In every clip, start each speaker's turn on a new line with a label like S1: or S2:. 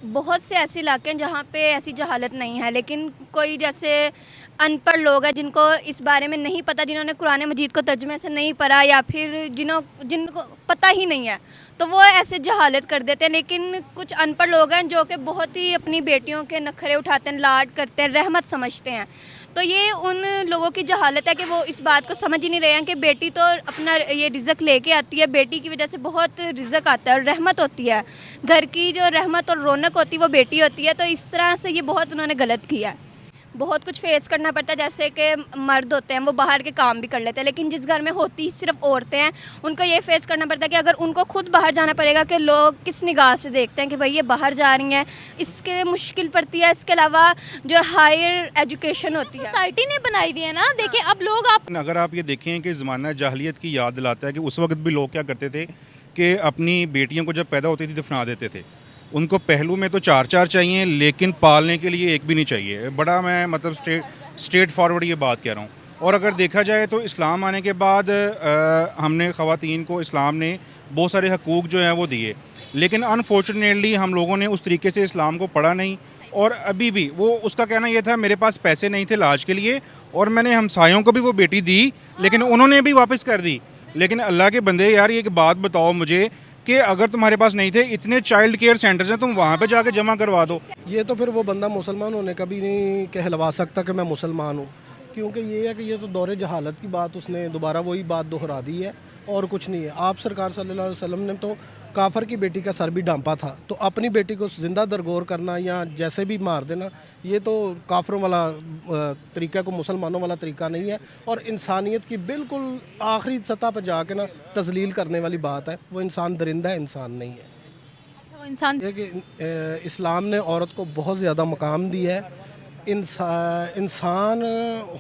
S1: बहुत से ऐसे इलाके हैं जहाँ पे ऐसी जहालत नहीं है, लेकिन कोई जैसे अनपढ़ लोग हैं जिनको इस बारे में नहीं पता, जिन्होंने कुरान मजीद को तर्जुमे से नहीं पढ़ा या फिर जिनको पता ही नहीं है, तो वो ऐसे जहालत कर देते हैं। लेकिन कुछ अनपढ़ लोग हैं जो कि बहुत ही अपनी बेटियों के नखरे उठाते हैं, लाड करते हैं, रहमत समझते हैं। तो ये उन लोगों की जहालत है कि वो इस बात को समझ ही नहीं रहे हैं कि बेटी तो अपना ये रिज़्क लेके आती है, बेटी की वजह से बहुत रिज़्क आता है और रहमत होती है। घर की जो रहमत और रौनक होती है वो बेटी होती है। तो इस तरह से ये बहुत उन्होंने गलत किया है। बहुत कुछ फेस करना पड़ता है, जैसे कि मर्द होते हैं वो बाहर के काम भी कर लेते हैं, लेकिन जिस घर में होती सिर्फ औरतें हैं उनको ये फेस करना पड़ता है कि अगर उनको खुद बाहर जाना पड़ेगा कि लोग किस निगाह से देखते हैं कि भाई ये बाहर जा रही हैं, इसके लिए मुश्किल पड़ती है। इसके अलावा जो हायर एजुकेशन होती है
S2: सोसाइटी ने बनाई हुई है ना। देखिए अब लोग आप
S3: अगर आप ये देखें कि ज़माना जाहिलियत की याद दिलाता है कि उस वक्त भी लोग क्या करते थे कि अपनी बेटियों को जब पैदा होती थी दफना देते थे। उनको पहलू में तो चार चार चाहिए, लेकिन पालने के लिए एक भी नहीं चाहिए। बड़ा मैं मतलब स्ट्रेट फॉरवर्ड ये बात कह रहा हूँ। और अगर देखा जाए तो इस्लाम आने के बाद हमने ख़वातीन को इस्लाम ने बहुत सारे हकूक़ जो हैं वो दिए, लेकिन अनफॉर्चुनेटली हम लोगों ने उस तरीके से इस्लाम को पढ़ा नहीं। और अभी भी वो उसका कहना ये था मेरे पास पैसे नहीं थे इलाज के लिए, और मैंने हमसायों को भी वो बेटी दी, लेकिन उन्होंने भी वापस कर दी। लेकिन अल्लाह के बंदे यार, ये एक बात बताओ मुझे कि अगर तुम्हारे पास नहीं थे, इतने चाइल्ड केयर सेंटर्स हैं, तुम वहाँ पे जाके जमा करवा दो।
S4: ये तो फिर वो बंदा मुसलमान होने का भी नहीं कहलवा सकता कि मैं मुसलमान हूँ, क्योंकि ये है कि ये तो दौरे जहालत की बात उसने दोबारा वही बात दोहरा दी है और कुछ नहीं है। आप सरकार सल्लल्लाहु अलैहि वसल्लम ने तो काफर की बेटी का सर भी डांपा था, तो अपनी बेटी को जिंदा दरगोर करना या जैसे भी मार देना, ये तो काफरों वाला तरीका को मुसलमानों वाला तरीका नहीं है। और इंसानियत की बिल्कुल आखिरी सतह पर जाके ना तजलील करने वाली बात है। वो इंसान दरिंदा है, इंसान नहीं है।
S2: अच्छा, वो इंसान
S4: ये कि इस्लाम ने औरत को बहुत ज़्यादा मकाम दिया है। इंसान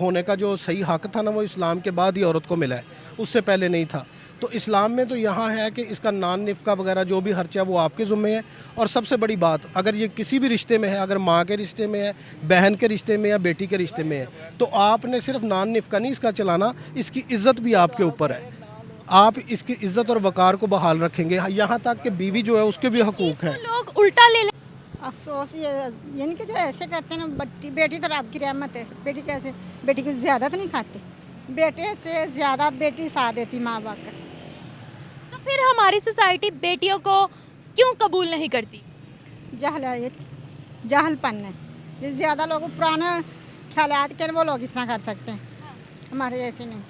S4: होने का जो सही हक था ना, वो इस्लाम के बाद ही औरत को मिला है, उससे पहले नहीं था। तो इस्लाम में तो यहाँ है कि इसका नान निफ़्का वगैरह जो भी खर्चा है वो आपके ज़ुम्मे है। और सबसे बड़ी बात, अगर ये किसी भी रिश्ते में है, अगर माँ के रिश्ते में है, बहन के रिश्ते में या बेटी के रिश्ते में है, तो आपने सिर्फ नान निफ़्का नहीं इसका चलाना, इसकी इज़्ज़त भी आपके ऊपर है। आप इसकी इज़्ज़त और वक़ार को बहाल रखेंगे, यहाँ तक कि बीवी जो है उसके भी हकूक़ हैं।
S2: लोग उल्टा ले
S5: अफसोस ये यानी कि जो ऐसे करते हैं ना, बेटी तो रब की रहमत है। बेटी कैसे, बेटी को ज़्यादा तो नहीं खाते, बेटे से ज़्यादा बेटी साथ देती माँ बाप का।
S2: तो फिर हमारी सोसाइटी बेटियों को क्यों कबूल नहीं करती?
S5: जहलायत, जहलपन है। जो ज़्यादा लोग पुराने ख्यालात के वो लोग इस तरह कर सकते हैं, हमारे ऐसे नहीं।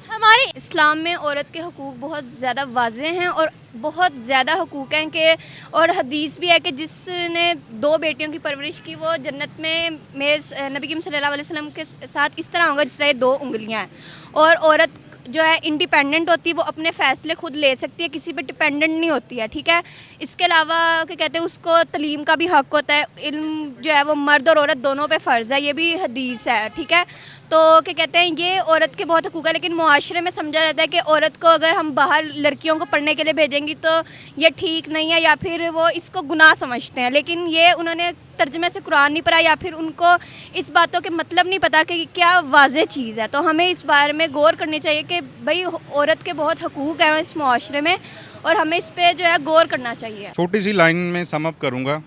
S1: हमारे इस्लाम में औरत के हकूक़ बहुत ज़्यादा वाज़ेह हैं और बहुत ज़्यादा हकूक़ हैं कि, और हदीस भी है कि जिसने 2 बेटियों की परवरिश की वो जन्नत में मेरे नबी करीम सल्लल्लाहु अलैहि वसल्लम के साथ इस तरह होगा जिस तरह 2 उंगलियां हैं। और औरत जो है इंडिपेंडेंट होती है, वो अपने फ़ैसले खुद ले सकती है, किसी पे डिपेंडेंट नहीं होती है, ठीक है। इसके अलावा क्या कहते हैं, उसको तलीम का भी हक़ होता है। इल्म जो है वो मर्द और औरत दोनों पे फ़र्ज़ है, ये भी हदीस है, ठीक है। तो क्या कहते हैं, ये औरत के बहुत हकूक़ है, लेकिन मुआशरे में समझा जाता है कि औरत को अगर हम बाहर लड़कियों को पढ़ने के लिए भेजेंगी तो ये ठीक नहीं है, या फिर वो इसको गुनाह समझते हैं। लेकिन ये उन्होंने तर्जुमे से कुरान नहीं पढ़ा, या फिर उनको इस बातों के मतलब नहीं पता कि क्या वाज़ेह चीज़ है। तो हमें इस बारे में गौर करनी चाहिए कि भाई औरत के बहुत हकूक़ हैं इस मुआशरे में, और हमें इस पर जो है गौर करना चाहिए।
S3: छोटी सी लाइन में सम अप करूँगा।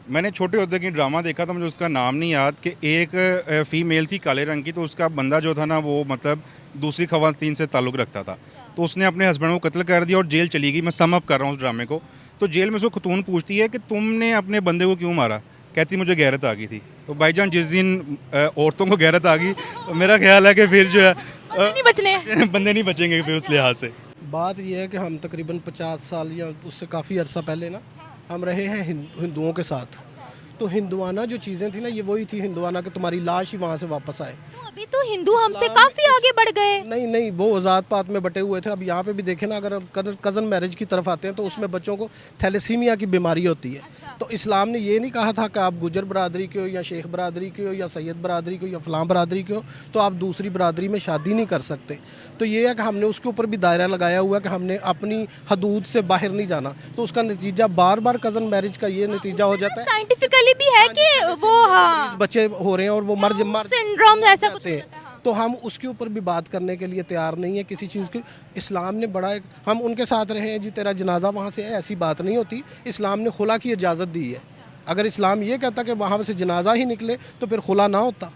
S3: मैंने छोटे होते की ड्रामा देखा था, मुझे उसका नाम नहीं याद, कि एक फ़ीमेल थी काले रंग की, तो उसका बंदा जो था ना वो मतलब दूसरी ख़वातीन से ताल्लुक़ रखता था, तो उसने अपने हस्बैंड को कत्ल कर दिया और जेल चली गई। मैं सम अप कर रहा हूँ उस ड्रामे को। तो जेल में उसको खतून पूछती है कि तुमने अपने बंदे को क्यों मारा? कहती मुझे गैरत आ गई थी। तो भाईजान जिस दिन औरतों को गैरत आ गई, तो मेरा ख्याल है कि फिर जो है
S2: नहीं बचने
S3: बंदे नहीं बचेंगे फिर उस लिहाज से।
S4: बात यह है कि हम तकरीबन 50 साल या उससे काफ़ी अरसा पहले ना हम रहे हैं हिंदुओं के साथ। तो हिंदुआना जो चीज़ें थी ना, ये वही थी हिंदुआना कि तुम्हारी लाश ही वहाँ से वापस आए।
S2: तो अभी तो हिंदू हमसे काफी आगे बढ़ गए।
S4: नहीं नहीं, वो ज़ात पात में बटे हुए थे। अब यहाँ पे भी देखें ना, अगर कज़न मैरिज की तरफ आते हैं तो उसमें बच्चों को थैलेसीमिया की बीमारी होती है। तो इस्लाम ने ये नहीं कहा था कि आप गुजर बरादरी के हो या शेख बरादरी के हो या सैयद बरादरी के हो या फ़लाँ बरादरी के हो तो आप दूसरी बरादरी में शादी नहीं कर सकते। तो ये है कि हमने उसके ऊपर भी दायरा लगाया हुआ है कि हमने अपनी हदूद से बाहर नहीं जाना। तो उसका नतीजा बार बार कज़न मैरिज का ये नतीजा हो जाता है,
S2: साइंटिफिकली भी है कि वो हाँ
S4: बच्चे हो रहे हैं और वो मर
S2: सिंड्रोम ऐसा कुछ
S4: जाते हैं। तो हम उसके ऊपर भी बात करने के लिए तैयार नहीं है किसी चीज़ की। इस्लाम ने बड़ा हम उनके साथ रहे हैं जी, तेरा जनाजा वहाँ से है, ऐसी बात नहीं होती। इस्लाम ने खुला की इजाज़त दी है। अगर इस्लाम ये कहता कि वहाँ से जनाजा ही निकले तो फिर खुला ना होता।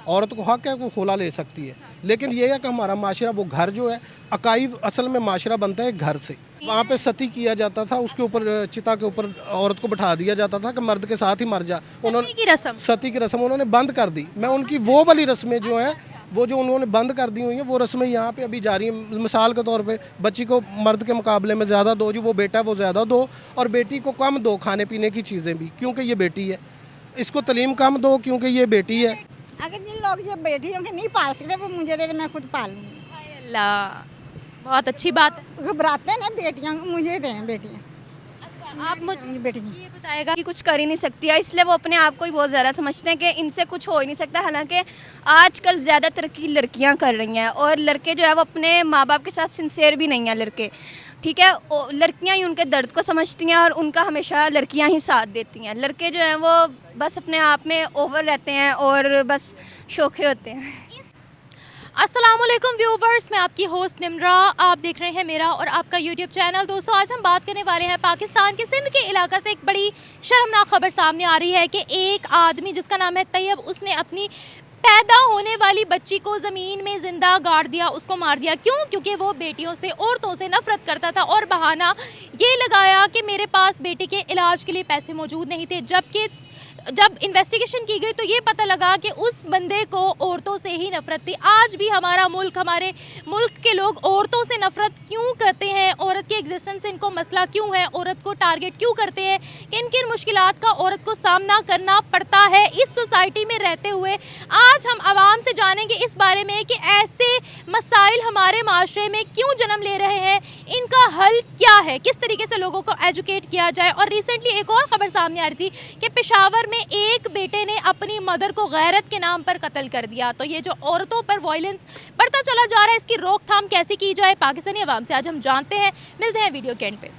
S4: औरत को हक है वो खुला ले सकती है, लेकिन ये है कि हमारा माशरा वो घर जो है अकाई असल में माशरा बनता है घर से। वहाँ पे सती किया जाता था, उसके ऊपर चिता के ऊपर औरत को बैठा दिया जाता था कि मर्द के साथ ही मर जा। उन्होंने सती की रस्म उन्होंने बंद कर दी। मैं उनकी वो वाली रस्में जो हैं वो जो उन्होंने बंद कर दी हुई हैं वो रस्में यहाँ पे अभी जारी हैं। मिसाल के तौर पे बच्ची को मर्द के मुकाबले में ज़्यादा दो, जो वो बेटा है वो ज़्यादा दो, और बेटी को कम दो खाने पीने की चीज़ें भी, क्योंकि ये बेटी है। इसको तलीम कम दो क्योंकि ये बेटी है।
S5: अगर जिन लोग जो बेटियों के नहीं पाल सकते वो मुझे दे दे, मैं खुद पाल लूँगी।
S2: हाय अल्लाह, बहुत अच्छी बात है।
S5: घबराते हैं ना बेटियाँ, मुझे दें बेटियाँ।
S2: आप मुझे
S5: बेटियाँ
S2: ये बताएगा
S1: कि कुछ कर ही नहीं सकती है, इसलिए वो अपने आप को ही बहुत ज़्यादा समझते हैं कि इनसे कुछ हो ही नहीं सकता। हालांकि आजकल ज़्यादा तरक्की लड़कियां कर रही हैं, और लड़के जो है वो अपने माँ बाप के साथ सिंसियर भी नहीं हैं लड़के, ठीक है। लड़कियां ही उनके दर्द को समझती हैं और उनका हमेशा लड़कियां ही साथ देती हैं। लड़के जो हैं वो बस अपने आप में ओवर रहते हैं और बस शौखे होते हैं।
S2: अस्सलाम वालेकुम व्यूवर्स, मैं आपकी होस्ट निम्रा, आप देख रहे हैं मेरा और आपका यूट्यूब चैनल। दोस्तों, आज हम बात करने वाले हैं पाकिस्तान के सिंध के इलाका से एक बड़ी शर्मनाक खबर सामने आ रही है कि एक आदमी जिसका नाम है तैयब, उसने अपनी पैदा होने वाली बच्ची को ज़मीन में ज़िंदा गाड़ दिया, उसको मार दिया। क्यों? क्योंकि वो बेटियों से, औरतों से नफरत करता था और बहाना ये लगाया कि मेरे पास बेटी के इलाज के लिए पैसे मौजूद नहीं थे। जबकि जब इन्वेस्टिगेशन की गई तो ये पता लगा कि उस बंदे को औरतों से ही नफरत थी। आज भी हमारा मुल्क, हमारे मुल्क के लोग औरतों से नफरत क्यों करते हैं? औरत की एग्जिस्टेंस से इनको मसला क्यों है? औरत को टारगेट क्यों करते हैं? किन किन मुश्किलात का औरत को सामना करना पड़ता है इस सोसाइटी में रहते हुए? आज हम आवाम से जानेंगे इस बारे में कि ऐसे मसाइल हमारे माशरे में क्यों जन्म ले रहे हैं, इनका हल क्या है, किस तरीके से लोगों को एजुकेट किया जाए। और रिसेंटली एक और खबर सामने आ रही थी कि पेशावर में एक बेटे ने अपनी मदर को गैरत के नाम पर कत्ल कर दिया। तो ये जो औरतों पर वायलेंस बढ़ता चला जा रहा है, इसकी रोकथाम कैसे की जाए पाकिस्तानी अवाम से आज हम जानते हैं। मिलते हैं वीडियो के एंड पे।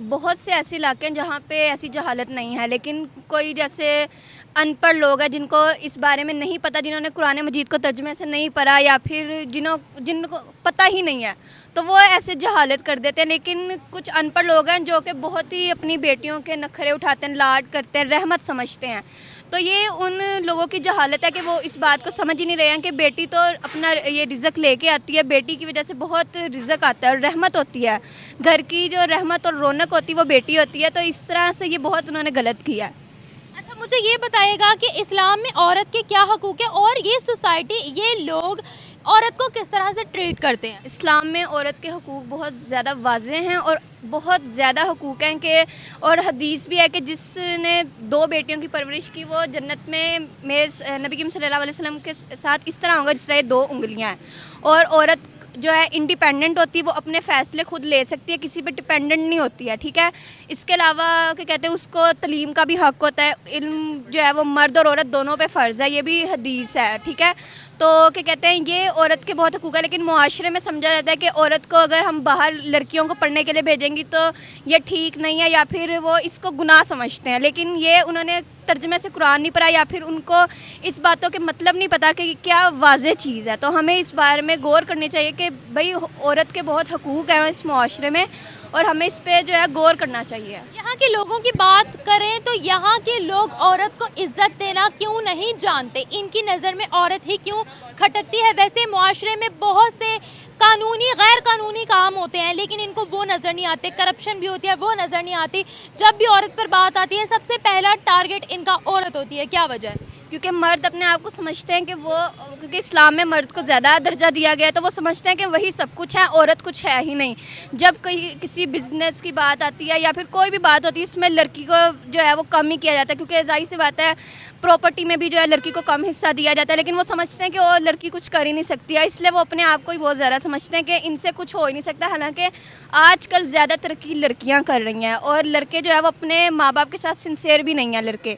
S1: बहुत से ऐसे इलाके हैं जहाँ पे ऐसी जहालत नहीं है, लेकिन कोई जैसे अनपढ़ लोग हैं जिनको इस बारे में नहीं पता, जिन्होंने कुरान मजीद को तर्जुमे से नहीं पढ़ा, या फिर जिनको पता ही नहीं है, तो वो ऐसे जहालत कर देते हैं। लेकिन कुछ अनपढ़ लोग हैं जो कि बहुत ही अपनी बेटियों के नखरे उठाते हैं, लाड करते हैं, रहमत समझते हैं। तो ये उन लोगों की जहालत है कि वो इस बात को समझ ही नहीं रहे हैं कि बेटी तो अपना ये रिज़्क लेके आती है, बेटी की वजह से बहुत रिज़्क आता है और रहमत होती है। घर की जो रहमत और रौनक होती है वो बेटी होती है। तो इस तरह से ये बहुत उन्होंने गलत किया है।
S2: अच्छा, मुझे ये बताएगा कि इस्लाम में औरत के क्या हकूक़ है और ये सोसाइटी, ये लोग औरत को किस तरह से ट्रीट करते हैं?
S1: इस्लाम में औरत के हकूक़ बहुत ज़्यादा वाज़ेह हैं और बहुत ज़्यादा हकूक़ हैं कि, और हदीस भी है कि जिसने 2 बेटियों की परवरिश की वो जन्नत में मेरे नबी करीम सल्लल्लाहु अलैहि वसल्लम के साथ इस तरह होगा जिस तरह 2 उंगलियां हैं। और औरत जो है इंडिपेंडेंट होती है, वो अपने फ़ैसले खुद ले सकती है, किसी पे डिपेंडेंट नहीं होती है, ठीक है। इसके अलावा क्या कहते हैं, उसको तलीम का भी हक़ होता है। इल्म जो है वो मर्द और औरत दोनों पे फ़र्ज़ है, ये भी हदीस है, ठीक है। तो क्या कहते हैं, ये औरत के बहुत हकूक़ है, लेकिन मुआशरे में समझा जाता है कि औरत को अगर हम बाहर लड़कियों को पढ़ने के लिए भेजेंगी तो ये ठीक नहीं है, या फिर वो इसको गुनाह समझते हैं। लेकिन ये उन्होंने तर्जुमे से कुरान नहीं पढ़ा, या फिर उनको इस बातों के मतलब नहीं पता कि क्या वाज़ेह चीज़ है। तो हमें इस बारे में गौर करनी चाहिए कि भाई औरत के बहुत हकूक़ हैं इस मुआशरे में, और हमें इस पे जो है गौर करना चाहिए।
S2: यहाँ के लोगों की बात करें तो यहाँ के लोग औरत को इज्जत देना क्यों नहीं जानते? इनकी नज़र में औरत ही क्यों खटकती है? वैसे मुआशरे में बहुत से कानूनी, गैर कानूनी काम होते हैं, लेकिन इनको वो नज़र नहीं आते। करप्शन भी होती है, वो नज़र नहीं आती। जब भी औरत पर बात आती है, सबसे पहला टारगेट इनका औरत होती है। क्या वजह है?
S1: क्योंकि मर्द अपने आप को समझते हैं कि वो, क्योंकि इस्लाम में मर्द को ज़्यादा दर्जा दिया गया है, तो वो समझते हैं कि वही सब कुछ है, औरत कुछ है ही नहीं। जब कहीं किसी बिज़नेस की बात आती है या फिर कोई भी बात होती है, इसमें लड़की को जो है वो कम ही किया जाता है, क्योंकि ज़ाहिर सी बात है प्रॉपर्टी में भी जो है लड़की को कम हिस्सा दिया जाता है। लेकिन वो समझते हैं कि वो लड़की कुछ कर ही नहीं सकती है, इसलिए वो अपने आप को ही बहुत ज़्यादा समझते हैं कि इनसे कुछ हो ही नहीं सकता। हालांकि आजकल ज़्यादा तरक्की लड़कियाँ कर रही हैं, और लड़के जो है वो अपने माँ बाप के साथ सिंसियर भी नहीं हैं लड़के,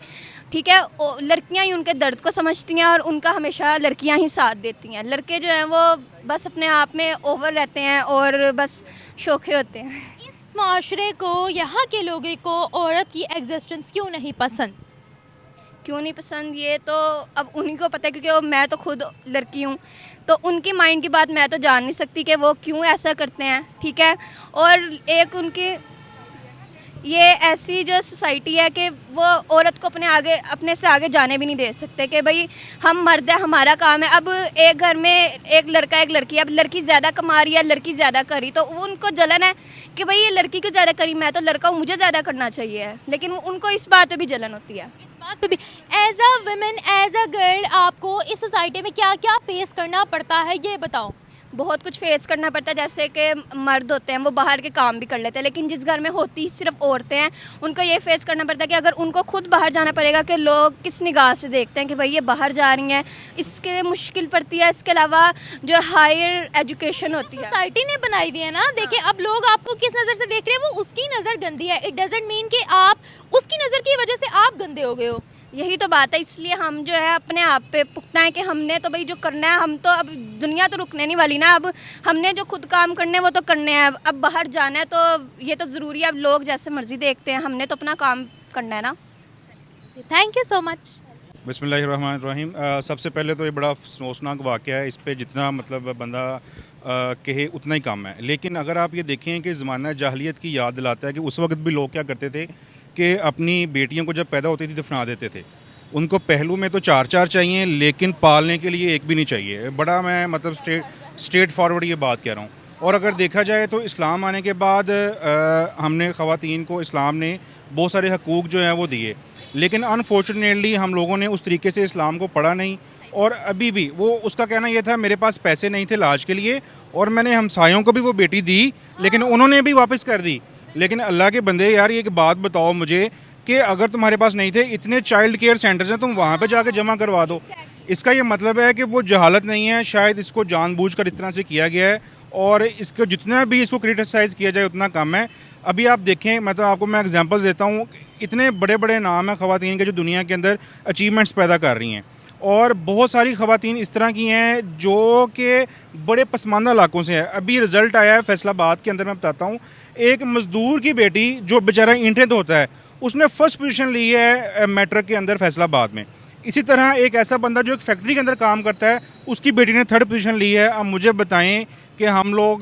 S1: ठीक है। लड़कियां ही उनके दर्द को समझती हैं और उनका हमेशा लड़कियां ही साथ देती हैं। लड़के जो हैं वो बस अपने आप में ओवर रहते हैं और बस शौखे होते हैं।
S2: इस माशरे को, यहाँ के लोगों को औरत की एग्जिस्टेंस क्यों नहीं पसंद?
S1: क्यों नहीं पसंद, ये तो अब उन्हीं को पता है, क्योंकि मैं तो खुद लड़की हूँ, तो उनकी माइंड की बात मैं तो जान नहीं सकती कि वो क्यों ऐसा करते हैं, ठीक है। और एक उनकी ये ऐसी जो सोसाइटी है कि वो औरत को अपने से आगे जाने भी नहीं दे सकते कि भाई हम मर्द है, हमारा काम है। अब एक घर में एक लड़का एक लड़की, अब लड़की ज़्यादा कमा रही है, लड़की ज़्यादा करी, तो वो उनको जलन है कि भाई ये लड़की क्यों ज़्यादा करी, मैं तो लड़का हूँ, मुझे ज़्यादा करना चाहिए। लेकिन उनको इस बात पे भी जलन होती है।
S2: इस बात पे भी as a woman, as a girl, आपको इस सोसाइटी में क्या क्या फेस करना पड़ता है ये बताओ।
S1: बहुत कुछ फेस करना पड़ता है, जैसे कि मर्द होते हैं वो बाहर के काम भी कर लेते हैं, लेकिन जिस घर में होती सिर्फ औरतें हैं उनको ये फेस करना पड़ता है कि अगर उनको खुद बाहर जाना पड़ेगा कि लोग किस निगाह से देखते हैं कि भाई ये बाहर जा रही हैं, इसके लिए मुश्किल पड़ती है। इसके अलावा जो हायर एजुकेशन होती है,
S2: सोसाइटी ने बनाई हुई है ना, देखिए अब लोग आपको किस नज़र से देख रहे हैं, वो उसकी नज़र गंदी है। इट डजंट मीन कि आप उसकी नज़र की वजह से आप गंदे हो गए हो।
S1: यही तो बात है। इसलिए हम जो है अपने आप पे पुख्ता है कि हमने तो भाई जो करना है, हम तो अब दुनिया तो रुकने नहीं वाली ना, अब हमने जो खुद काम करने हैं वो तो करने हैं। अब बाहर जाना है तो ये तो ज़रूरी है। अब लोग जैसे मर्जी देखते हैं, हमने तो अपना काम करना है ना।
S2: Thank you so much.
S3: बिस्मिल्लाहिर्रहमानिर्रहीम। सबसे पहले तो ये बड़ा अफसोसनाक वाक़या है, इस पे जितना मतलब बंदा कहे उतना ही कम है। लेकिन अगर आप ये देखें कि ज़माना जाहिलियत की याद दिलाता है कि उस वक्त भी लोग क्या करते थे कि अपनी बेटियों को जब पैदा होती थी दफना देते थे। उनको पहलू में तो चार चार चाहिए, लेकिन पालने के लिए एक भी नहीं चाहिए। बड़ा मैं मतलब स्ट्रेट फॉरवर्ड ये बात कह रहा हूँ। और अगर देखा जाए तो इस्लाम आने के बाद हमने ख़वातीन को इस्लाम ने बहुत सारे हकूक़ जो हैं वो दिए, लेकिन अनफॉर्चुनेटली हम लोगों ने उस तरीके से इस्लाम को पढ़ा नहीं। और अभी भी वो उसका कहना ये था मेरे पास पैसे नहीं थे इलाज के लिए, और मैंने हमसायों को भी वो बेटी दी, लेकिन उन्होंने भी वापस कर दी। लेकिन अल्लाह के बंदे यार, ये एक बात बताओ मुझे कि अगर तुम्हारे पास नहीं थे, इतने चाइल्ड केयर सेंटर्स हैं, तुम वहाँ पे जाके जमा करवा दो। इसका ये मतलब है कि वो जहालत नहीं है, शायद इसको जानबूझकर इस तरह से किया गया है, और इसको जितना भी इसको क्रिटिसाइज़ किया जाए उतना कम है। अभी आप देखें, मतलब आपको मैं एग्जांपल्स देता हूँ, इतने बड़े बड़े नाम हैं ख़वातीन के जो दुनिया के अंदर अचीवमेंट्स पैदा कर रही हैं, और बहुत सारी ख़वातीन इस तरह की हैं जो कि बड़े पसमानदा इलाकों से है। अभी रिज़ल्ट आया है फैसलाबाद के अंदर, मैं बताता हूँ। एक मज़दूर की बेटी जो बेचारा इंटरेंट होता है, उसने फ़र्स्ट पोजीशन ली है मैट्रिक के अंदर फैसलाबाद में। इसी तरह एक ऐसा बंदा जो एक फैक्ट्री के अंदर काम करता है, उसकी बेटी ने थर्ड पोजीशन ली है। अब मुझे बताएं कि हम लोग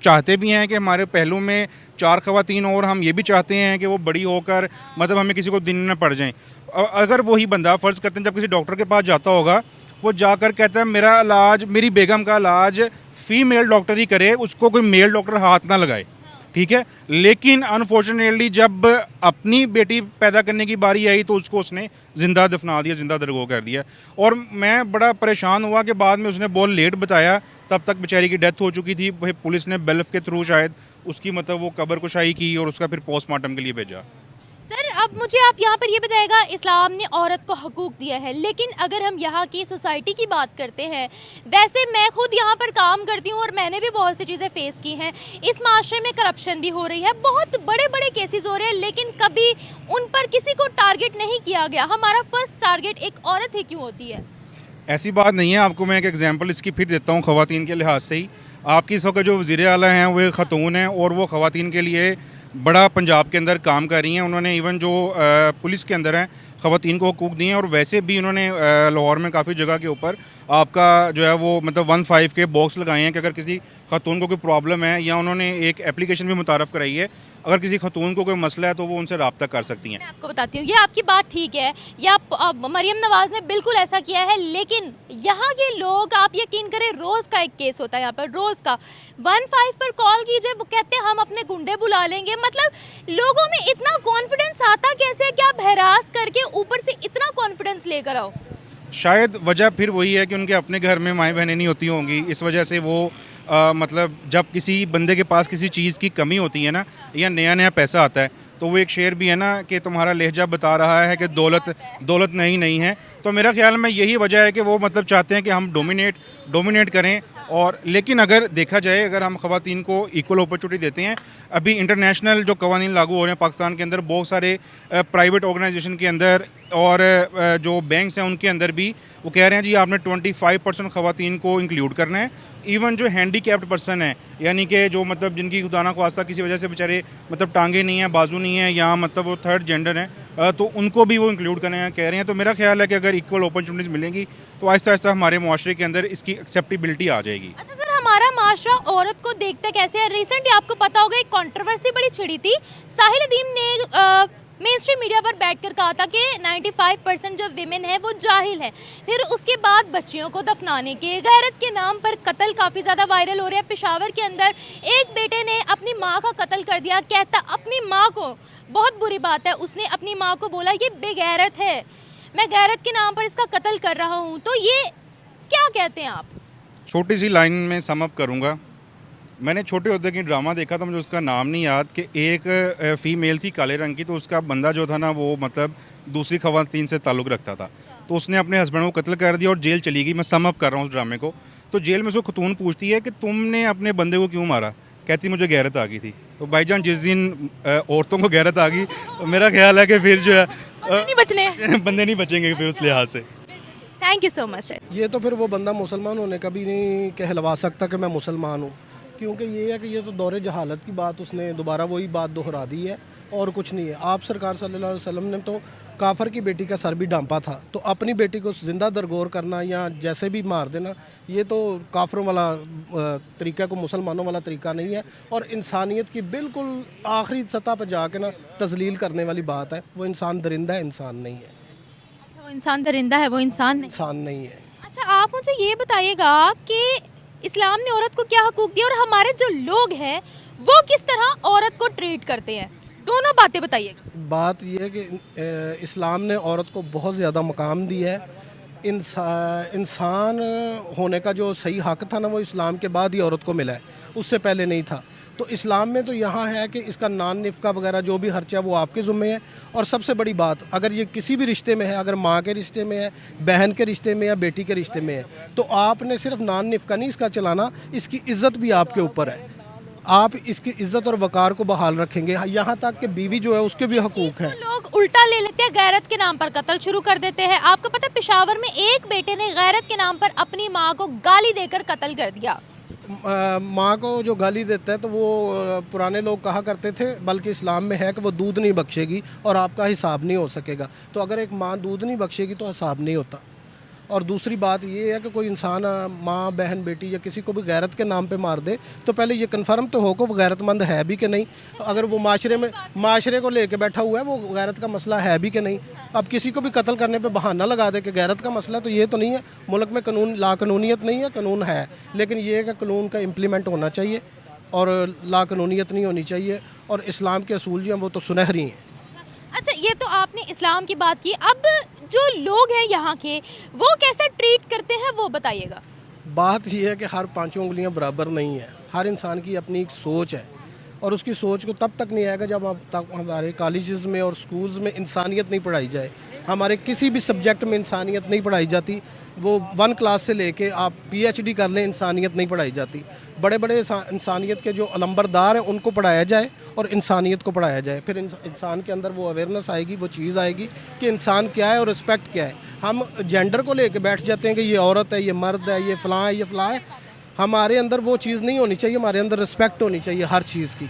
S3: चाहते भी हैं कि हमारे पहलू में चार ख़वातीन, और हम ये भी चाहते हैं कि वो बड़ी होकर मतलब हमें किसी को दिन न पड़ जाएं। अगर वही बंदा फ़र्ज़ करते हैं जब किसी डॉक्टर के पास जाता होगा, वो जाकर कहता है मेरा इलाज, मेरी बेगम का इलाज फ़ीमेल डॉक्टर ही करे, उसको कोई मेल डॉक्टर हाथ ना लगाए, ठीक है। लेकिन अनफॉर्चुनेटली जब अपनी बेटी पैदा करने की बारी आई तो उसने ज़िंदा दफना दिया, ज़िंदा दरगो कर दिया। और मैं बड़ा परेशान हुआ कि बाद में उसने बहुत लेट बताया, तब तक बेचारी की डेथ हो चुकी थी। वही पुलिस ने बेल्फ के थ्रू शायद उसकी मतलब वो कब्र कुशाई की और उसका फिर पोस्टमार्टम के लिए भेजा।
S2: सर अब मुझे आप यहाँ पर ये बताएगा, इस्लाम ने औरत को हकूक़ दिया है, लेकिन अगर हम यहाँ की सोसाइटी की बात करते हैं, वैसे मैं खुद यहाँ पर काम करती हूँ और मैंने भी बहुत सी चीज़ें फेस की हैं। इस माशरे में करप्शन भी हो रही है, बहुत बड़े बड़े केसेस हो रहे हैं, लेकिन कभी उन पर किसी को टारगेट नहीं किया गया। हमारा फर्स्ट टारगेट एक औरत ही क्यों होती है?
S3: ऐसी बात नहीं है। आपको मैं एक एग्जांपल इसकी फिर देता हूँ ख़वातीन के लिहाज से ही। आपकी इस वक्त जो वज़ीर आला हैं वो एक ख़तून हैं, और वो ख़वातीन के लिए बड़ा पंजाब के अंदर काम कर रही हैं। उन्होंने इवन जो पुलिस के अंदर हैं ख़वातीन को हकूक़ दिए हैं, और वैसे भी उन्होंने लाहौर में काफ़ी जगह के ऊपर आपका जो है वो मतलब 15 के बॉक्स लगाए हैं कि अगर किसी ख़तून को कोई प्रॉब्लम है, या उन्होंने एक एप्लीकेशन भी मुतारफ़ कराई है, अगर किसी ख़तून को कोई मसला है तो वो उनसे रब्ता कर सकती हैं।
S2: मैं आपको बताती हूँ, ये आपकी बात ठीक है, या मरियम नवाज़ ने बिल्कुल ऐसा किया है, लेकिन यहाँ के लोग, आप यकीन करें, रोज़ का एक केस होता है यहाँ पर, रोज़ का 15 पर कॉल कीजिए, वो कहते हैं हम अपने गुंडे बुला लेंगे। मतलब लोगों में इतना कॉन्फिडेंस आता कैसे है कि आप हरास करके ऊपर से इतना कॉन्फिडेंस लेकर आओ?
S3: शायद वजह फिर वही है कि उनके अपने घर में माएँ बहनें नहीं होती होंगी, इस वजह से वो मतलब जब किसी बंदे के पास किसी चीज़ की कमी होती है ना, या नया नया पैसा आता है, तो वो एक शेर भी है ना कि तुम्हारा लहजा बता रहा है कि दौलत नहीं है। तो मेरा ख्याल में यही वजह है कि वो मतलब चाहते हैं कि हम डोमिनेट करें। और लेकिन अगर देखा जाए, अगर हम ख़वातीन को इक्वल अपॉर्चुनिटी देते हैं, अभी इंटरनेशनल जो कवानीन लागू हो रहे हैं पाकिस्तान के अंदर, बहुत सारे प्राइवेट ऑर्गेनाइजेशन के अंदर और जो बैंक्स हैं उनके अंदर भी वो कह रहे हैं जी आपने 25% ख़वातीन को इंक्लूड करना है। इवन जो हैंडीकैप्ड पर्सन है, यानी कि जो मतलब जिनकी खुदा ना ख्वास्ता किसी वजह से बेचारे मतलब टांगे नहीं हैं, बाजू नहीं है, या मतलब वो थर्ड जेंडर है, तो उनको भी वो इंक्लूड करने कह रहे हैं। तो मेरा ख्याल है कि अगर इक्वल अपॉर्चुनिटीज़ मिलेंगी तो आहिस्ता आहिस्ता हमारे मुआशरे के अंदर इसकी एक्सेप्टेबिलिटी आ जाएगी।
S2: अच्छा सर, हमारा माशरा औरत को देखता कैसे है। रिसेंटली आपको पता होगा एक कंट्रोवर्सी बड़ी छिड़ी थी। साहिल अदीम ने मेन स्ट्रीम मीडिया पर बैठकर कहा था कि 95% जो विमेन है वो जाहिल है। फिर उसके बाद बच्चियों को दफनाने के गैरत के नाम पर कत्ल काफ़ी ज़्यादा वायरल हो रहे हैं। पेशावर के अंदर एक बेटे ने अपनी माँ का कत्ल कर दिया। कहता अपनी माँ को, बहुत बुरी बात है, उसने अपनी माँ को बोला ये बेगैरत है, मैं गैरत के नाम पर इसका कत्ल कर रहा हूँ। तो ये क्या कहते हैं आप?
S3: छोटी सी लाइन में सम अप करूँगा। मैंने छोटे होते की ड्रामा देखा था, मुझे उसका नाम नहीं याद, कि एक फ़ीमेल थी काले रंग की, तो उसका बंदा जो था ना वो मतलब दूसरी ख़वातीन से ताल्लुक़ रखता था, तो उसने अपने हस्बैंड को कत्ल कर दिया और जेल चली गई। मैं सम अप कर रहा हूँ उस ड्रामे को। तो जेल में उसको खतून पूछती है कि तुमने अपने बंदे को क्यों मारा? कहती मुझे गैरत आ गई थी। तो भाईजान जिस दिन औरतों को गैरत आ गई तो मेरा ख्याल है कि फिर जो है
S2: नहीं बचने हैं।
S3: बंदे नहीं बचेंगे फिर उस लिहाज से।
S2: Thank you so much sir.
S4: ये तो फिर वो बंदा मुसलमान होने का भी नहीं कहलवा सकता कि मैं मुसलमान हूँ, क्योंकि ये है कि ये तो दौरे जहालत की बात उसने दोबारा वही बात दोहरा दी है और कुछ नहीं है। आप सरकार सल्लल्लाहु अलैहि वसल्लम ने तो काफर की बेटी का सर भी ढांपा था, तो अपनी बेटी को जिंदा दरगोर करना या जैसे भी मार देना, ये तो काफरों वाला तरीका, को मुसलमानों वाला तरीका नहीं है और इंसानियत की बिल्कुल आखिरी सतह पर जाके ना तजलील करने वाली बात है। वो इंसान दरिंदा है, इंसान नहीं है।
S2: अच्छा, वो इंसान दरिंदा है, वो इंसान नहीं।
S4: इंसान नहीं है।
S2: अच्छा, आप मुझे ये बताइएगा कि इस्लाम ने औरत को क्या हकूक दिए और हमारे जो लोग हैं वो किस तरह औरत को ट्रीट करते हैं, दोनों बातें बताइएगा।
S4: बात यह है कि इस्लाम ने औरत को बहुत ज़्यादा मकाम दिया है। इंसान होने का जो सही हक था ना वो इस्लाम के बाद ही औरत को मिला है, उससे पहले नहीं था। तो इस्लाम में तो यहाँ है कि इसका नान निफ़का वगैरह जो भी खर्चा वो आपके ज़ुम्मे है। और सबसे बड़ी बात, अगर ये किसी भी रिश्ते में है, अगर माँ के रिश्ते में है, बहन के रिश्ते में या बेटी के रिश्ते में है, तो आपने सिर्फ नान निफ़का नहीं इसका चलाना, इसकी इज़्ज़त भी आपके ऊपर है। आप इसकी इज़्ज़त और वक़ार को बहाल रखेंगे। यहाँ तक कि बीवी जो है उसके भी हकूक़ हैं।
S2: लोग उल्टा ले लेते हैं, गैरत के नाम पर कत्ल शुरू कर देते हैं। आपको पता है पेशावर में एक बेटे ने गैरत के नाम पर अपनी माँ को गाली देकर कत्ल कर दिया।
S4: माँ को जो गाली देता है तो वो पुराने लोग कहा करते थे, बल्कि इस्लाम में है कि वो दूध नहीं बख्शेगी और आपका हिसाब नहीं हो सकेगा। तो अगर एक माँ दूध नहीं बख्शेगी तो हिसाब नहीं होता। और दूसरी बात ये है कि कोई इंसान माँ, बहन, बेटी या किसी को भी गैरत के नाम पे मार दे तो पहले ये कन्फर्म तो हो कि वो गैरतमंद है भी कि नहीं। अगर वो माशरे को लेके बैठा हुआ है, वो गैरत का मसला है भी कि नहीं। अब किसी को भी कत्ल करने पे बहाना लगा दे कि गैरत का मसला, तो ये तो नहीं है। मुल्क में कानून, लाकानूनियत नहीं है, कानून है, लेकिन ये है कि कानून का इम्प्लीमेंट होना चाहिए और लाकानूनियत नहीं होनी चाहिए। और इस्लाम के असूल जो हैं वो तो सुनहरी हैं।
S2: अच्छा, ये तो आपने इस्लाम की बात की, अब जो लोग हैं यहाँ के वो कैसे ट्रीट करते हैं वो बताइएगा।
S4: बात यह है कि हर पांचों उंगलियां बराबर नहीं है। हर इंसान की अपनी एक सोच है और उसकी सोच को तब तक नहीं आएगा जब अब तक हमारे कॉलेजेस में और स्कूल्स में इंसानियत नहीं पढ़ाई जाए। हमारे किसी भी सब्जेक्ट में इंसानियत नहीं पढ़ाई जाती। वो 1 क्लास से लेके आप PhD कर लें, इंसानियत नहीं पढ़ाई जाती। बड़े बड़े इंसानियत के जो अलंबरदार हैं उनको पढ़ाया जाए और इंसानियत को पढ़ाया जाए, फिर इंसान के अंदर वो अवेयरनेस आएगी, वो चीज़ आएगी कि इंसान क्या है और रिस्पेक्ट क्या है। हम जेंडर को लेके बैठ जाते हैं कि ये औरत है, ये मर्द है, ये फ़लाँ है, ये फ़लाँ है। हमारे अंदर वो चीज़ नहीं होनी चाहिए। हमारे अंदर रिस्पेक्ट होनी चाहिए हर चीज़ की।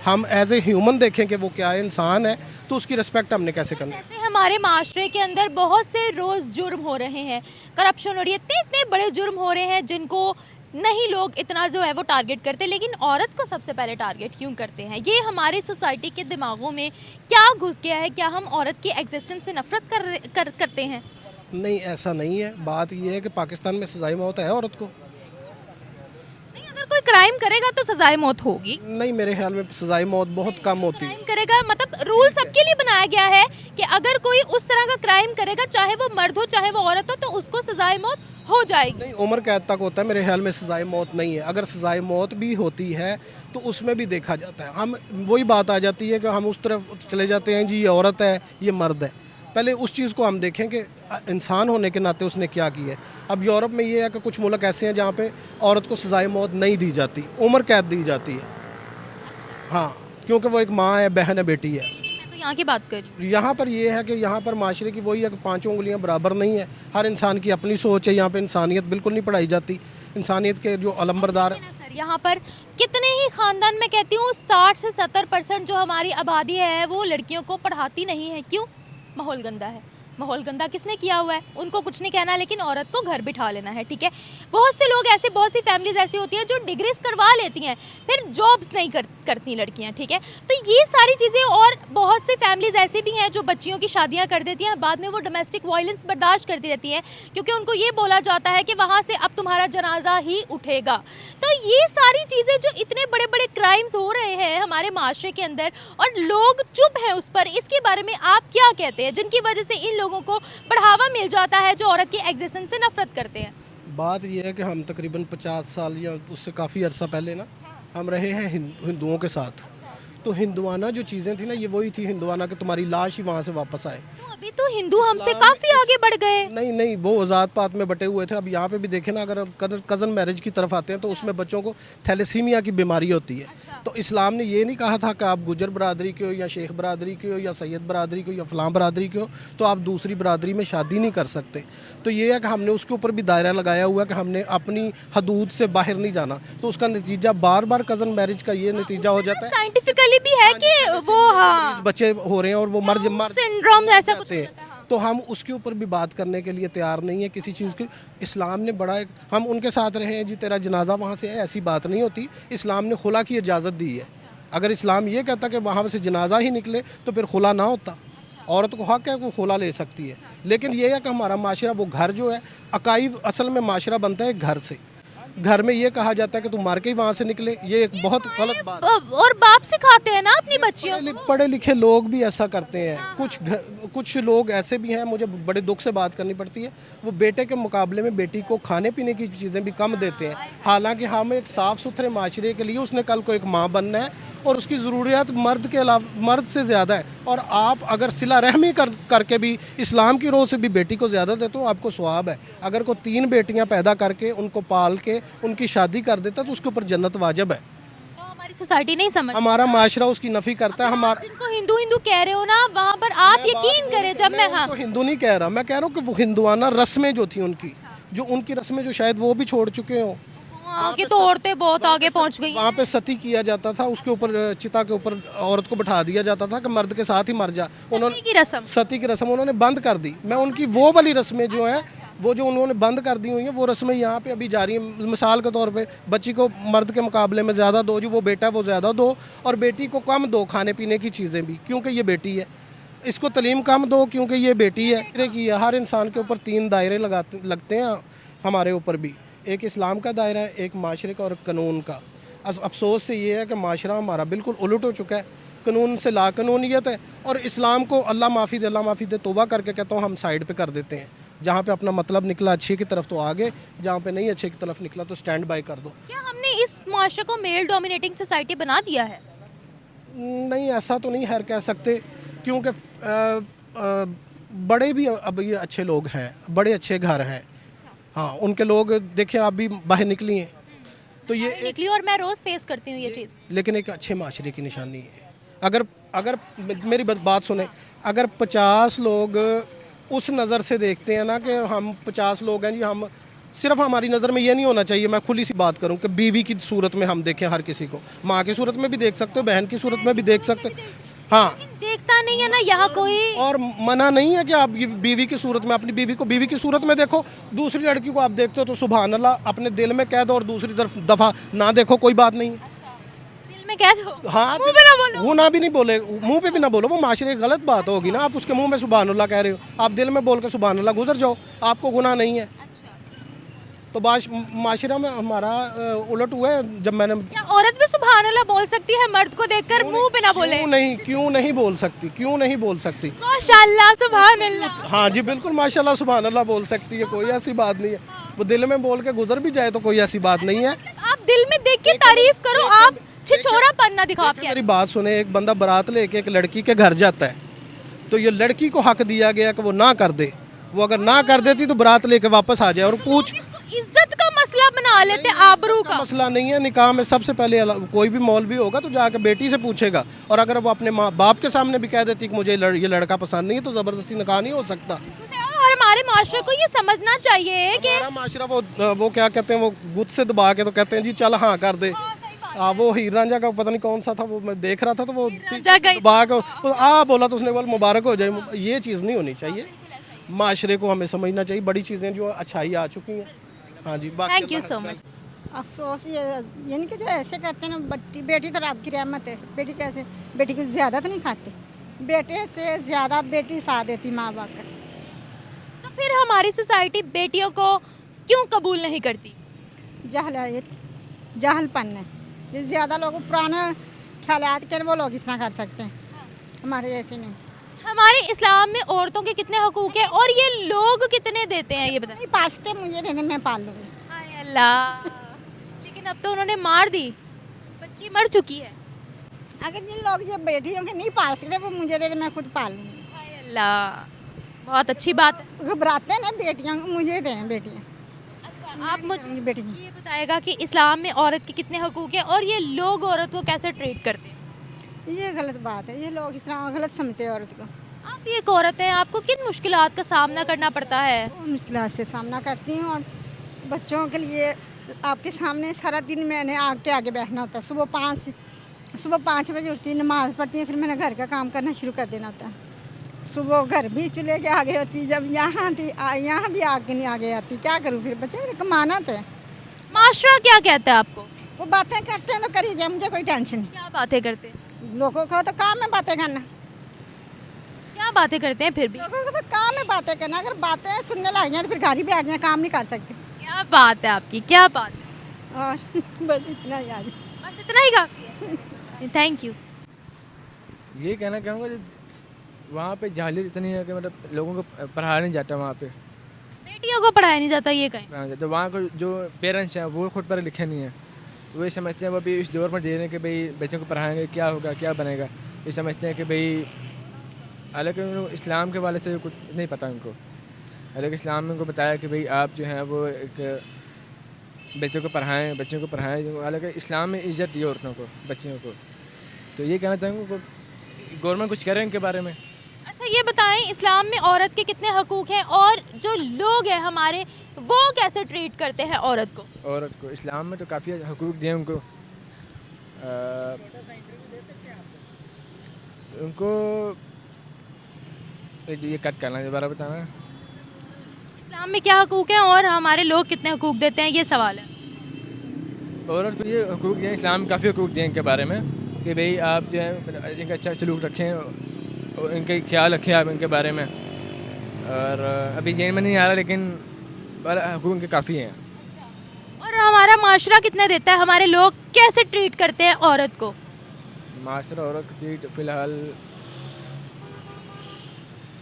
S4: हम एज ए ह्यूमन देखें कि वो क्या है, इंसान है, तो उसकी रिस्पेक्ट हमने कैसे करना है।
S2: जैसे हमारे माशरे के अंदर बहुत से रोज़ जुर्म हो रहे हैं, करप्शन हो रही है, इतने इतने बड़े जुर्म हो रहे हैं जिनको नहीं लोग इतना जो है वो टारगेट करते, लेकिन औरत को सबसे पहले टारगेट क्यों करते हैं? ये हमारी सोसाइटी के दिमागों में क्या घुस गया है? क्या हम औरत की एग्जिस्टेंस से नफरत करते हैं?
S4: नहीं, ऐसा नहीं है। बात यह है कि पाकिस्तान में सजाई मौत है औरत को।
S2: नहीं, अगर कोई क्राइम करेगा तो सजाए मौत होगी।
S4: नहीं, मेरे ख्याल में सजाई मौत बहुत कम होती है।
S2: क्राइम करेगा मतलब रूल सबके लिए बनाया गया है कि अगर कोई उस तरह का क्राइम करेगा, चाहे वो मर्द हो चाहे वो औरत हो, तो उसको सजाए मौत हो जाएगी।
S4: नहीं, उम्र कैद तक होता है। मेरे ख्याल में सजाए मौत नहीं है। अगर सजाए मौत भी होती है तो उसमें भी देखा जाता है। हम वही बात आ जाती है कि हम उस तरफ चले जाते हैं, जी ये औरत है, ये मर्द है। पहले उस चीज़ को हम देखें कि इंसान होने के नाते उसने क्या किया है। अब यूरोप में ये है कि कुछ मुल्क ऐसे हैं जहाँ पे औरत को सजाए मौत नहीं दी जाती, उम्र कैद दी जाती है। हाँ, क्योंकि वो एक माँ है, बहन है, बेटी है।
S2: मैं तो यहाँ की बात कर रही हूँ।
S4: यहाँ पर ये है कि यहाँ पर माशरे की वही है कि पांचों उंगलियाँ बराबर नहीं है। हर इंसान की अपनी सोच है। यहाँ पे इंसानियत बिल्कुल नहीं पढ़ाई जाती। इंसानियत के जो अलंबरदार
S2: सर, यहाँ पर कितने ही खानदान में कहती हूँ 60 से 70% जो हमारी आबादी है वो लड़कियों को पढ़ाती नहीं है। क्यों? माहौल गंदा है। माहौल गंदा किसने किया हुआ है, उनको कुछ नहीं कहना, लेकिन औरत को घर बिठा लेना है, ठीक है। बहुत से लोग ऐसे, बहुत सी फैमिलीज ऐसी होती हैं जो डिग्रीज करवा लेती हैं, फिर जॉब्स नहीं करती लड़कियां, ठीक है। तो ये सारी चीज़ें, और बहुत सी फैमिलीज ऐसी भी हैं जो बच्चियों की शादियां कर देती हैं, बाद में वो डोमेस्टिक वायलेंस बर्दाश्त करती रहती हैं, क्योंकि उनको ये बोला जाता है कि वहाँ से अब तुम्हारा जनाजा ही उठेगा। तो ये सारी चीज़ें, जो इतने बड़े बड़े क्राइम्स हो रहे हैं हमारे माशरे के अंदर और लोग चुप हैं उस पर, इसके बारे में आप क्या कहते हैं, जिनकी वजह से इन लोगों को बढ़ावा मिल जाता है जो औरत की एग्जिस्टेंस से नफरत करते हैं?
S4: बात यह है कि हम तकरीबन 50 साल या उससे काफ़ी अरसा पहले ना हम रहे हैं हिंदुओं के साथ। तो हिंदुआना जो चीज़ें थी ना, ये वही थी हिंदुआना कि तुम्हारी लाश ही वहाँ से वापस आए।
S2: तो अभी तो हिंदू हमसे काफ़ी आगे बढ़ गए।
S4: नहीं, वो ज़ात पात में बटे हुए थे। अब यहाँ पे भी देखें ना, अगर कज़न मैरिज की तरफ आते हैं तो उसमें बच्चों को थैलेसीमिया की बीमारी होती है। तो इस्लाम ने ये नहीं कहा था कि आप गुजर बरादरी के हो या शेख बरादरी के हो या सैयद बरादरी के हो या फ़लाँ बरादरी के हो तो आप दूसरी बरादरी में शादी नहीं कर सकते। तो ये है कि हमने उसके ऊपर भी दायरा लगाया हुआ है कि हमने अपनी हदूद से बाहर नहीं जाना। तो उसका नतीजा बार बार कज़न मैरिज का ये नतीजा हो जाता है,
S2: साइंटिफिकली भी है कि वो
S4: बच्चे हो रहे हैं और वो मर
S2: सिंड्रोम ऐसा कुछ
S4: जाते हैं। तो हम उसके ऊपर भी बात करने के लिए तैयार नहीं है किसी चीज़ की। इस्लाम ने बड़ा एक, हम उनके साथ रहे हैं जी, तेरा जनाजा वहाँ से है, ऐसी बात नहीं होती। इस्लाम ने खुला की इजाज़त दी है। अगर इस्लाम ये कहता कि वहाँ से जनाजा ही निकले तो फिर खुला ना होता। औरत को हक है वो खुला ले सकती है। लेकिन ये है कि हमारा माशरा, वो घर जो है, अकाई असल में माशरा बनता है घर से। घर में ये कहा जाता है कि तुम मार के ही वहाँ से निकले, ये एक बहुत गलत बात है।
S2: और बाप सिखाते हैं ना अपनी बच्चियों को।
S4: पढ़े लिखे लोग भी ऐसा करते हैं। कुछ लोग ऐसे भी हैं, मुझे बड़े दुख से बात करनी पड़ती है, वो बेटे के मुकाबले में बेटी को खाने पीने की चीज़ें भी कम देते हैं। हालांकि हम एक साफ़ सुथरे माशरे के लिए, उसने कल को एक माँ बनना है और उसकी ज़रूरियात मर्द के अलावा, मर्द से ज़्यादा है। और आप अगर सिला रहमी करके भी इस्लाम की रोह से भी बेटी को ज़्यादा देते हो, आपको सवाब है। अगर को 3 बेटियां पैदा करके उनको पाल के उनकी शादी कर देता तो उसके ऊपर जन्नत वाजिब है।
S2: तो हमारी सोसाइटी नहीं समझ,
S4: हमारा माशरा उसकी नफ़ी करता है। हमारा,
S2: जिनको हिंदू हिंदू कह रहे हो ना, वहाँ पर आप यकीन करें, जब मैं
S4: तो हिंदू नहीं कह रहा, मैं कह रहा हूँ कि वो हिंदुआना रस्में जो थी उनकी, जो उनकी रस्में जो शायद वो भी छोड़ चुके हों।
S2: की तो औरतें बहुत आगे पहुंच गई।
S4: वहाँ पे सती किया जाता था, उसके ऊपर चिता के ऊपर औरत को बैठा दिया जाता था कि मर्द के साथ ही मर जा। उन्होंने सती की रस्म उन्होंने बंद कर दी। मैं उनकी वो वाली रस्में जो हैं, वो जो उन्होंने बंद कर दी हुई हैं, वो रस्में यहाँ पे अभी जारी हैं। मिसाल के तौर पे बच्ची को मर्द के मुकाबले में ज़्यादा दो, जो वो बेटा है वो ज़्यादा दो, और बेटी को कम दो खाने पीने की चीज़ें भी, क्योंकि ये बेटी है। इसको तलीम कम दो क्योंकि ये बेटी है। हर इंसान के ऊपर 3 दायरे लगते हैं, हमारे ऊपर भी। एक इस्लाम का दायरा है, एक माशरे का और कानून का। अफसोस से ये है कि माशरा हमारा बिल्कुल उलट हो चुका है। कानून से लाकानूनियत है और इस्लाम को अल्लाह माफ़ी दे तौबा करके कहता हूँ हम साइड पे कर देते हैं। जहाँ पे अपना मतलब निकला अच्छे की तरफ तो आगे, जहाँ पे नहीं अच्छे की तरफ निकला तो स्टैंड बाय कर दो।
S2: क्या हमने इस माशरे को मेल डोमिनेटिंग सोसाइटी बना दिया है?
S4: नहीं, ऐसा तो नहीं खैर कह सकते, क्योंकि बड़े भी अब ये अच्छे लोग हैं, बड़े अच्छे घर हैं। हाँ, उनके लोग देखें, आप भी बाहर निकली हैं तो ये
S2: निकली, और मैं रोज़ फेस करती हूँ ये चीज़।
S4: लेकिन एक अच्छे माशरे की निशानी है। अगर मेरी बात सुने, अगर 50 लोग उस नज़र से देखते हैं ना कि हम 50 लोग हैं जी, हम सिर्फ, हमारी नज़र में ये नहीं होना चाहिए, मैं खुली सी बात करूं कि बीवी की सूरत में हम देखें हर किसी को। माँ की सूरत में भी देख सकते हो, बहन की सूरत में भी देख सकते हो। हाँ,
S2: देखता नहीं है ना यहाँ कोई।
S4: और मना नहीं है कि आप बीवी की सूरत में, अपनी बीवी की सूरत में देखो। दूसरी लड़की को आप देखते हो तो सुभान अल्लाह अपने दिल में कह दो, और दूसरी तरफ दफ़ा ना देखो, कोई बात नहीं।
S2: दिल में कह दो,
S4: हाँ,
S2: मुंह पे ना बोलो।
S4: वो ना भी नहीं बोले, मुंह पे भी ना बोलो, वो माशरे की गलत बात होगी ना। आप उसके मुंह में सुभान अल्लाह कह रहे हो, आप दिल में बोल के सुभान अल्लाह गुजर जाओ, आपको गुनाह नहीं है। तो माशरा में हमारा उलट हुआ है। जब मैंने,
S2: क्या औरत भी सुभान अल्लाह बोल सकती है मर्द को देखकर, मुंह पे ना बोले?
S4: क्यों नहीं बोल सकती?
S2: माशाल्लाह, सुभान अल्लाह।
S4: हाँ जी, बिल्कुल माशाल्लाह सुभान अल्लाह बोल सकती है, कोई ऐसी बात नहीं है। वो दिल में बोल के गुजर भी जाए तो कोई ऐसी बात नहीं है।
S2: आप दिल में देख के तारीफ करो, आप छिछोरापन ना दिखाओ।
S4: मेरी बात सुने, एक बंदा बारात लेके एक लड़की के घर जाता है, तो ये लड़की को हक दिया गया कि वो ना कर दे। वो अगर ना कर देती तो बारात लेके वापस आ जाए और पूछ।
S2: इज्जत का मसला बना लेते, आबरू का
S4: मसला नहीं है। निकाह में सबसे पहले कोई भी मौलवी होगा तो जाकर बेटी से पूछेगा, और अगर वो अपने माँ बाप के सामने भी कह देती कि मुझे ये लड़का पसंद नहीं है, तो ज़बरदस्ती निकाह नहीं हो सकता।
S2: और हमारे माशरे को ये समझना चाहिए कि
S4: हमारा माशरा वो क्या कहते हैं, वो गुद से दबा के तो कहते हैं जी चल हाँ कर दे। वो हीर रांझा का पता नहीं कौन सा था, वो मैं देख रहा था तो वो
S2: रांझा का ही-
S4: दबा के बोला तो उसने बोला मुबारक हो जाए। ये चीज़ नहीं होनी चाहिए, माशरे को हमें समझना चाहिए, बड़ी चीज़ें जो अच्छाई आ चुकी हैं। हाँ जी, बाकी
S2: थैंक यू सो मच।
S5: अफसोस ये यानी कि जो ऐसे करते हैं ना, बेटी तो रब की रहमत है, बेटी कैसे, बेटी को ज़्यादा तो नहीं खाते, बेटे से ज़्यादा बेटी साथ देती माँ बाप का।
S2: तो फिर हमारी सोसाइटी बेटियों को क्यों कबूल नहीं करती?
S5: जहलियत, जहलपन है, ये ज़्यादा लोग पुराने ख्यालात के वो लोग इस तरह कर सकते हैं, हमारे ऐसे नहीं।
S2: हमारे इस्लाम में औरतों के कितने हकूक हैं और ये लोग कितने देते हैं, ये बताएं।
S5: नहीं पाल सकते, मुझे दे दें, मैं पाल लूँगी।
S2: हाय अल्लाह, लेकिन अब तो उन्होंने मार दी, बच्ची मर चुकी है।
S5: अगर जिन लोग जो बेटियों के नहीं पाल सकते वो मुझे दे दें, मैं खुद पाल लूँगी।
S2: हाय अल्लाह, बहुत अच्छी बात है।
S5: घबराते हैं ना बेटियाँ, मुझे दें बेटियाँ।
S2: आप मुझे
S5: बेटी
S2: ये बताएगा कि इस्लाम में औरत के कितने हकूक हैं और ये लोग औरत को कैसे ट्रीट करते हैं?
S5: ये गलत बात है, ये लोग इस तरह गलत समझते हैं औरत को।
S2: आप भी एक औरत हैं, आपको किन मुश्किलात का सामना करना पड़ता है?
S5: मुश्किल से सामना करती हूँ और बच्चों के लिए आपके सामने सारा दिन मैंने आग के आगे बैठना होता है। सुबह 5 बजे उठती, नमाज़ पढ़ती है, फिर मैंने घर का काम करना शुरू कर देना होता है। सुबह घर भी चूल्हे के आगे होती, जब यहाँ थी यहाँ भी आग के नहीं आगे आती, क्या करूँ फिर, बच्चों को कमाना तो है।
S2: माशरा क्या कहता है आपको?
S5: वो बातें करते हैं तो करी जाए, मुझे कोई टेंशन नहीं।
S2: क्या बातें करते हैं?
S5: लोगों को तो काम है बातें करना,
S2: क्या बातें करते हैं फिर भी?
S5: लोगों को तो काम है बातें करना। अगर बातें सुनने लग जाए तो फिर घर ही बैठ जाए, काम नहीं कर सकते।
S2: क्या बात है आपकी, क्या बात है?
S5: और बस इतना ही आज।
S2: बस इतना ही काफी है। Thank you.
S6: ये कहना चाहूँगा वहाँ पे जाहिलियत इतनी है कि मतलब लोगों को पढ़ाया नहीं जाता वहाँ पे।
S2: बेटियों को पढ़ाया नहीं जाता, ये कहें।
S6: पढ़ाया जाता वहाँ को जो पेरेंट्स हैं वो खुद पढ़े लिखे नहीं हैं, वो ये समझते हैं वो भी इस दौर में दे रहे हैं कि भाई बच्चों को पढ़ाएंगे क्या होगा क्या बनेगा। ये समझते हैं कि भाई हालांकि उनको इस्लाम के वाले से कुछ नहीं पता उनको। हालांकि इस्लाम ने उनको बताया कि भाई आप जो हैं वो एक बच्चों को पढ़ाएं। हालांकि इस्लाम में इज़्ज़त दी औरतों को, बच्चियों को। तो ये कहना चाहूँगा गवर्नमेंट कुछ करे इनके बारे में।
S2: अच्छा ये बताएं, इस्लाम में औरत के कितने हकूक हैं और जो लोग हैं हमारे वो कैसे ट्रीट करते हैं औरत को?
S6: औरत को इस्लाम में तो काफ़ी हकूक़ दिए उनको। उनको ये कट करना है, दोबारा बताना।
S2: इस्लाम में क्या हकूक हैं और हमारे लोग कितने हकूक देते हैं, ये सवाल है।
S6: औरत को ये हकूक़ दिए, इस्लाम में काफ़ी हकूक़ दिए इनके बारे में कि भाई आप जो है इनका अच्छा सलूक रखें और इनके ख्याल रखें आप इनके बारे में। और अभी जेन में नहीं आ रहा लेकिन हकूक़ इनके काफ़ी हैं।
S2: और हमारा माशरा कितना देता है, हमारे लोग कैसे ट्रीट करते हैं औरत को?
S6: माशरा औरत को ट्रीट फ़िलहाल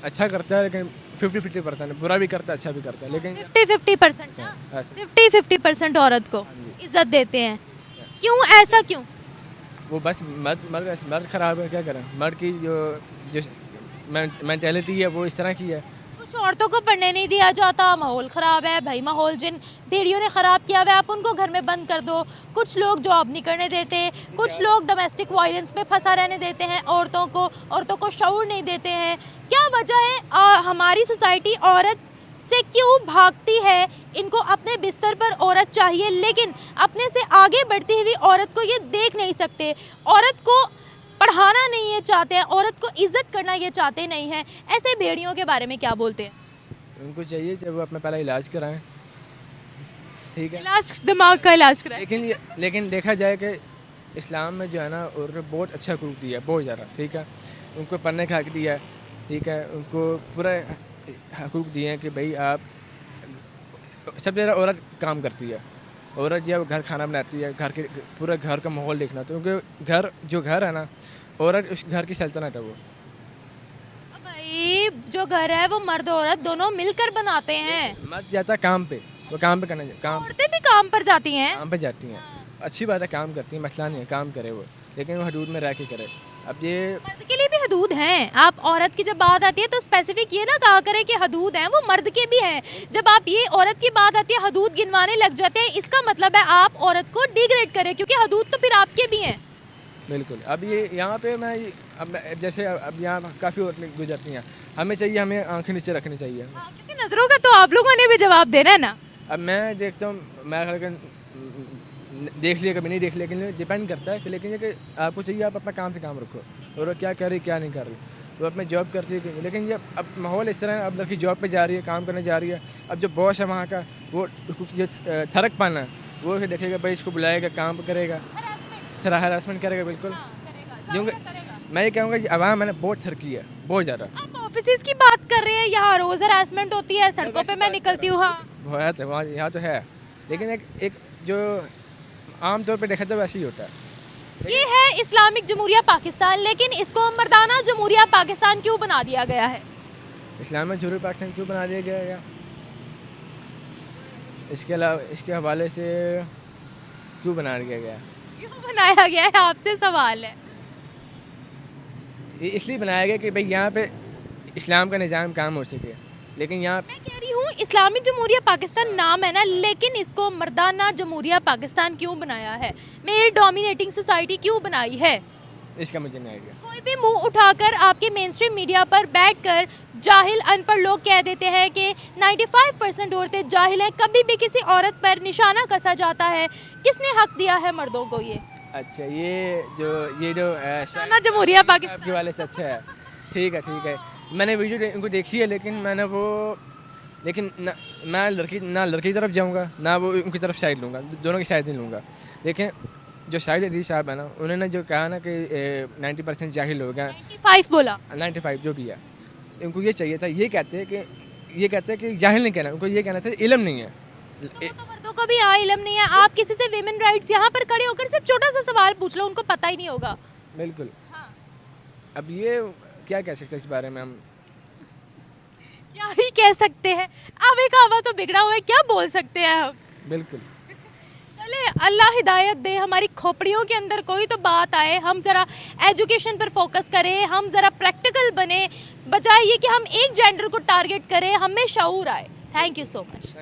S6: अच्छा करता है लेकिन 50-50 करता है, बुरा भी करता है अच्छा भी करता है, लेकिन
S2: 50-50% ना,
S6: ऐसा
S2: 50-50% औरत को इज्जत देते हैं। क्यों, ऐसा क्यों?
S6: वो बस मर्द ख़राब है, क्या करें। मर्द की जो मेंटेलिटी है वो इस तरह की है।
S2: कुछ औरतों को पढ़ने नहीं दिया जाता, माहौल ख़राब है भाई, माहौल जिन भेड़ियों ने ख़राब किया हुआ है आप उनको घर में बंद कर दो। कुछ लोग जॉब नहीं करने देते, कुछ लोग डोमेस्टिक वायलेंस में फंसा रहने देते हैं औरतों को शऊर नहीं देते हैं। क्या वजह है हमारी सोसाइटी औरत से क्यों भागती है? इनको अपने बिस्तर पर औरत चाहिए लेकिन अपने से आगे बढ़ती हुई औरत को ये देख नहीं सकते, औरत को पढ़ाना नहीं ये चाहते हैं, औरत को इज्जत करना ये चाहते नहीं हैं। ऐसे भेड़ियों के बारे में क्या बोलते हैं?
S6: उनको चाहिए जब वो अपना पहला इलाज कराएं, ठीक है।
S2: इलाज, दिमाग का इलाज कराए।
S6: लेकिन देखा जाए कि इस्लाम में जो है ना और बहुत अच्छा हकूक़ दिया है, बहुत ज़्यादा, ठीक है। उनको पढ़ने का हक दिया है, ठीक है। उनको पूरा हकूक़ दिए हैं कि भाई आप सबसे ज़्यादा औरत काम करती है, औरत जो है घर खाना बनाती है, घर के पूरा घर का माहौल देखना, तो क्योंकि घर है ना, औरत उस घर की सल्तनत है वो।
S2: भाई जो घर है वो मर्द औरत दोनों मिलकर बनाते हैं।
S6: मर्द जाता है काम पे, वो काम पे करने काम
S2: औरतें भी काम पर जाती हैं।
S6: पे जाती हैं, अच्छी बात है, काम करती हैं, मसला नहीं है, काम करे वो, लेकिन वो हदूद में रह के करे। अब ये
S2: मर्द के लिए भी हदूद हैं। आप औरत की जब बात आती है तो स्पेसिफिक ये ना कहा करें कि हदूद हैं, वो मर्द के भी हैं। जब आप ये औरत की बात आती है हदूद गिनवाने लग जाते हैं, इसका मतलब है आप औरत को डिग्रेड करें, क्योंकि हदूद तो फिर आपके भी हैं।
S6: बिल्कुल। अब ये यहाँ पे अब जैसे अब यहाँ काफ़ी औरतें गुजरती हैं, हमें चाहिए, हमें आंखें नीचे रखनी चाहिए।
S2: क्योंकि नजरों का तो आप लोगों ने भी जवाब देना है ना।
S6: अब मैं देखता हूँ, मैं देख लिया कभी नहीं देख लिया, लेकिन डिपेंड करता है कि लेकिन ये कि आपको चाहिए आप अपना काम से काम रखो, और वो क्या कर रही क्या नहीं कर रही, वो अपने जॉब करती है। लेकिन ये अब माहौल इस तरह है, अब लड़की जॉब पे जा रही है, काम करने जा रही है, अब जो बॉस है वहाँ का वो जो थरक पाना है वो फिर देखेगा भाई इसको बुलाएगा, काम करेगा, थोड़ा हरासमेंट करेगा बिल्कुल। क्योंकि मैं ये कहूँगा कि आवाम है ना बहुत थरकी है, बहुत ज़्यादा।
S2: आप ऑफिस की बात कर रहे हैं, यहाँ रोज हरासमेंट होती है, सड़कों पे मैं निकलती हूँ। हाँ,
S6: बहुत है वहाँ, यहाँ तो है, लेकिन एक जो आम तौर पे देखा जाए वैसे ही होता है।
S2: ये है इस्लामिक जमहूरिया पाकिस्तान, लेकिन इसको मर्दाना जमहूरिया पाकिस्तान क्यों बना दिया गया है?
S6: इस्लामिक जमहूरिया पाकिस्तान क्यों बना दिया गया? इसके अलावा इसके हवाले से क्यों बना दिया गया?
S2: क्यों बनाया गया है, आपसे सवाल है।
S6: ये इसलिए बनाया गया कि भाई यहाँ पे इस्लाम का निज़ाम काम हो सके, लेकिन यहाँ
S2: मैं कह रही हूँ इस्लामिक जमहूरिया पाकिस्तान नाम है ना, लेकिन इसको मर्दाना जमहूरिया पाकिस्तान क्यों बनाया है? मेल डोमिनेटिंग सोसाइटी क्यों बनाई है?
S6: इसका मुझे नहीं आएगा।
S2: कोई भी मुंह उठाकर आपके मेन स्ट्रीम मीडिया पर बैठकर जाहिल अनपढ़ लोग कह देते हैं कि 95% औरतें जाहिल हैं, कभी भी किसी औरत पर निशाना कसा जाता है। किसने हक दिया है मर्दों को ये?
S6: अच्छा, ये जो
S2: मर्दाना जमहूरिया पाकिस्तान
S6: आपके वाले से अच्छा है, ठीक है। मैंने वीडियो इनको देखी है, लेकिन मैं लड़की की तरफ जाऊंगा ना वो उनकी तरफ साइड लूँगा, दोनों की साइड नहीं लूँगा। लेकिन जो शाहिद अली साहब है ना, उन्होंने जो कहा ना कि 90% जाहिल लोग हैं,
S2: 95 बोला,
S6: 95 जो भी है, उनको ये चाहिए था, ये कहते हैं कि जाहिल नहीं कहना, उनको ये कहना था इल्म नहीं है।
S2: तो मर्दों को भी यहाँ इल्म नहीं है। आप किसी से विमेन राइट्स यहाँ पर खड़े होकर सिर्फ छोटा सा सवाल पूछ लो, उनको पता ही नहीं होगा।
S6: बिल्कुल।
S2: हाँ।
S6: अब ये क्या कह सकते हैं इस बारे में हम?
S2: क्या ही कह सकते हैं, आवे का हवा तो बिगड़ा हुआ है, क्या बोल सकते हैं हम?
S6: बिल्कुल।
S2: चले, अल्लाह हिदायत दे, हमारी खोपड़ियों के अंदर कोई तो बात आए, हम ज़रा एजुकेशन पर फोकस करें, हम ज़रा प्रैक्टिकल बने, बजाय ये कि हम एक जेंडर को टारगेट करें, हमें शऊर आए। Thank you so much.